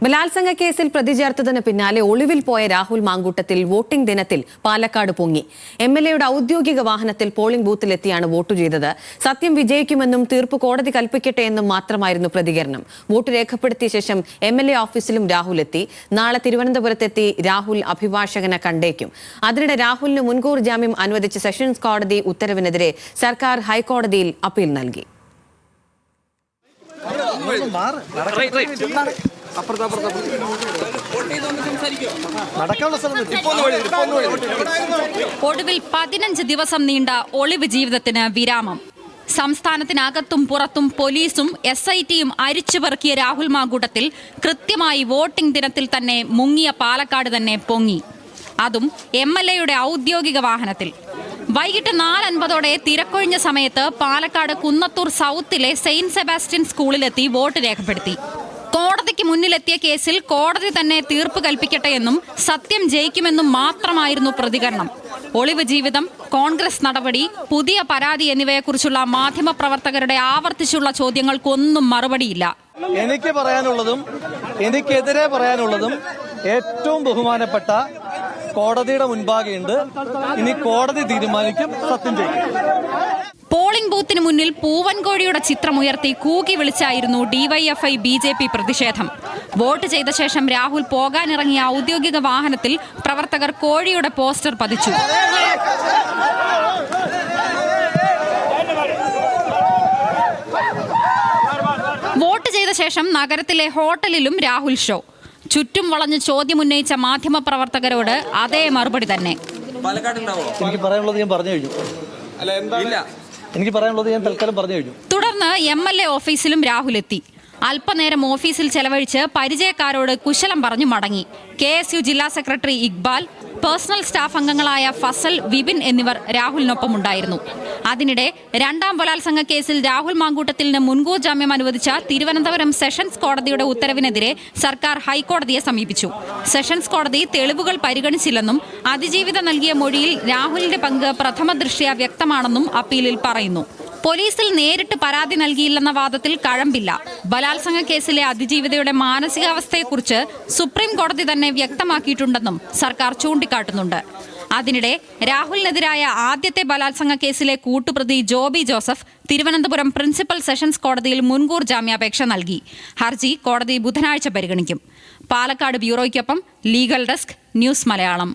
ബലാത്സംഗ കേസിൽ പ്രതി ചേർത്തതിന് പിന്നാലെ ഒളിവിൽ പോയ രാഹുൽ മാങ്കൂട്ടത്തിൽ വോട്ടിംഗ് ദിനത്തിൽ പാലക്കാട് പൊങ്ങി. എംഎൽഎയുടെ ഔദ്യോഗിക വാഹനത്തിൽ പോളിംഗ് ബൂത്തിലെത്തിയാണ് വോട്ട് ചെയ്തത്. സത്യം വിജയിക്കുമെന്നും തീർപ്പ് കോടതി കൽപ്പിക്കട്ടെ എന്നും മാത്രമായിരുന്നു പ്രതികരണം. വോട്ട് രേഖപ്പെടുത്തിയ ശേഷം എംഎൽഎ ഓഫീസിലും രാഹുൽ എത്തി. നാളെ തിരുവനന്തപുരത്തെത്തി രാഹുൽ അഭിഭാഷകനെ കണ്ടേക്കും. അതിനിടെ രാഹുലിന് മുൻകൂർ ജാമ്യം അനുവദിച്ച സെഷൻസ് കോടതി ഉത്തരവിനെതിരെ സർക്കാർ ഹൈക്കോടതിയിൽ അപ്പീൽ നൽകി. ഒടുവിൽ 15 ദിവസം നീണ്ട ഒളിവ് ജീവിതത്തിന് വിരാമം. സംസ്ഥാനത്തിനകത്തും പുറത്തും പോലീസും SITയും അരിച്ചുപെറുക്കിയ രാഹുൽ മാങ്കൂട്ടത്തിൽ കൃത്യമായി വോട്ടിംഗ് ദിനത്തിൽ തന്നെ മുങ്ങിയ പാലക്കാട് തന്നെ പൊങ്ങി. അതും MLAയുടെ ഔദ്യോഗിക വാഹനത്തിൽ. വൈകിട്ട് 4:50 തിരക്കൊഴിഞ്ഞ സമയത്ത് പാലക്കാട് കുന്നത്തൂർ സൗത്തിലെ സെയിന്റ് സെബാസ്റ്റ്യൻ സ്കൂളിലെത്തി വോട്ട് രേഖപ്പെടുത്തി. കോടതിക്ക് മുന്നിലെത്തിയ കേസിൽ കോടതി തന്നെ തീർപ്പ് കൽപ്പിക്കട്ടെ എന്നും സത്യം ജയിക്കുമെന്നും മാത്രമായിരുന്നു പ്രതികരണം. ഒളിവ് ജീവിതം, കോൺഗ്രസ് നടപടി, പുതിയ പരാതി എന്നിവയെക്കുറിച്ചുള്ള മാധ്യമപ്രവർത്തകരുടെ ആവർത്തിച്ചുള്ള ചോദ്യങ്ങൾക്കൊന്നും മറുപടിയില്ല. എനിക്ക് പറയാനുള്ളതും എനിക്കെതിരെ പറയാനുള്ളതും ഏറ്റവും ബഹുമാനപ്പെട്ട കോടതിയുടെ മുൻപാകെയുണ്ട്. ഇനി കോടതി തീരുമാനിക്കും, സത്യം ചെയ്യും. പോളിംഗ് ബൂത്തിന് മുന്നിൽ പൂവൻകോഴിയുടെ ചിത്രമുയർത്തി കൂകി വിളിച്ചായിരുന്നു DYFI BJP പ്രതിഷേധം. വോട്ട് ചെയ്ത ശേഷം രാഹുൽ പോകാനിറങ്ങിയ ഔദ്യോഗിക വാഹനത്തിൽ പ്രവർത്തകർ കോഴിയുടെ പോസ്റ്റർ പതിച്ചു. വോട്ട് ചെയ്ത ശേഷം നഗരത്തിലെ ഹോട്ടലിലും രാഹുൽ ഷോ. ചുറ്റും വളഞ്ഞ് ചോദ്യമുന്നയിച്ച മാധ്യമപ്രവർത്തകരോട് അതേ മറുപടി തന്നെ. എനിക്ക് പറയാനുള്ളത് ഞാൻ പറഞ്ഞു കഴിഞ്ഞു. തൽക്കാലം പറഞ്ഞു കഴിഞ്ഞു. തുടർന്ന് MLA ഓഫീസിലും രാഹുൽ എത്തി. അല്പനേരം ഓഫീസിൽ ചെലവഴിച്ച് പരിചയക്കാരോട് കുശലം പറഞ്ഞു മടങ്ങി. KSU ജില്ലാ സെക്രട്ടറി ഇക്ബാൽ, പേഴ്സണൽ സ്റ്റാഫ് അംഗങ്ങളായ ഫസൽ, വിപിൻ എന്നിവർ രാഹുലിനൊപ്പം ഉണ്ടായിരുന്നു. അതിനിടെ രണ്ടാം ബലാത്സംഗ കേസിൽ രാഹുൽ മാങ്കൂട്ടത്തിന് മുൻകൂർ ജാമ്യം അനുവദിച്ച തിരുവനന്തപുരം സെഷൻസ് കോടതിയുടെ ഉത്തരവിനെതിരെ സർക്കാർ ഹൈക്കോടതിയെ സമീപിച്ചു. സെഷൻസ് കോടതി തെളിവുകൾ പരിഗണിച്ചില്ലെന്നും അതിജീവിത നൽകിയ മൊഴിയിൽ രാഹുലിന്റെ പങ്ക് പ്രഥമ ദൃഷ്ട്യാ വ്യക്തമാണെന്നും അപ്പീലിൽ പറയുന്നു. പോലീസിൽ നേരിട്ട് പരാതി നൽകിയില്ലെന്ന വാദത്തിൽ കഴമ്പില്ല. ബലാത്സംഗ കേസിലെ അതിജീവിതയുടെ മാനസികാവസ്ഥയെക്കുറിച്ച് സുപ്രീം കോടതി തന്നെ വ്യക്തമാക്കിയിട്ടുണ്ടെന്നും സർക്കാർ ചൂണ്ടിക്കാട്ടുന്നുണ്ട്. അതിനിടെ രാഹുലിനെതിരായ ആദ്യത്തെ ബലാത്സംഗ കേസിലെ കൂട്ടുപ്രതി ജോബി ജോസഫ് തിരുവനന്തപുരം പ്രിൻസിപ്പൽ സെഷൻസ് കോടതിയിൽ മുൻകൂർ ജാമ്യാപേക്ഷ നൽകി. ഹർജി കോടതി ബുധനാഴ്ച പരിഗണിക്കും. പാലക്കാട് ബ്യൂറോയ്ക്കൊപ്പം ലീഗൽ ഡെസ്ക്, ന്യൂസ് മലയാളം.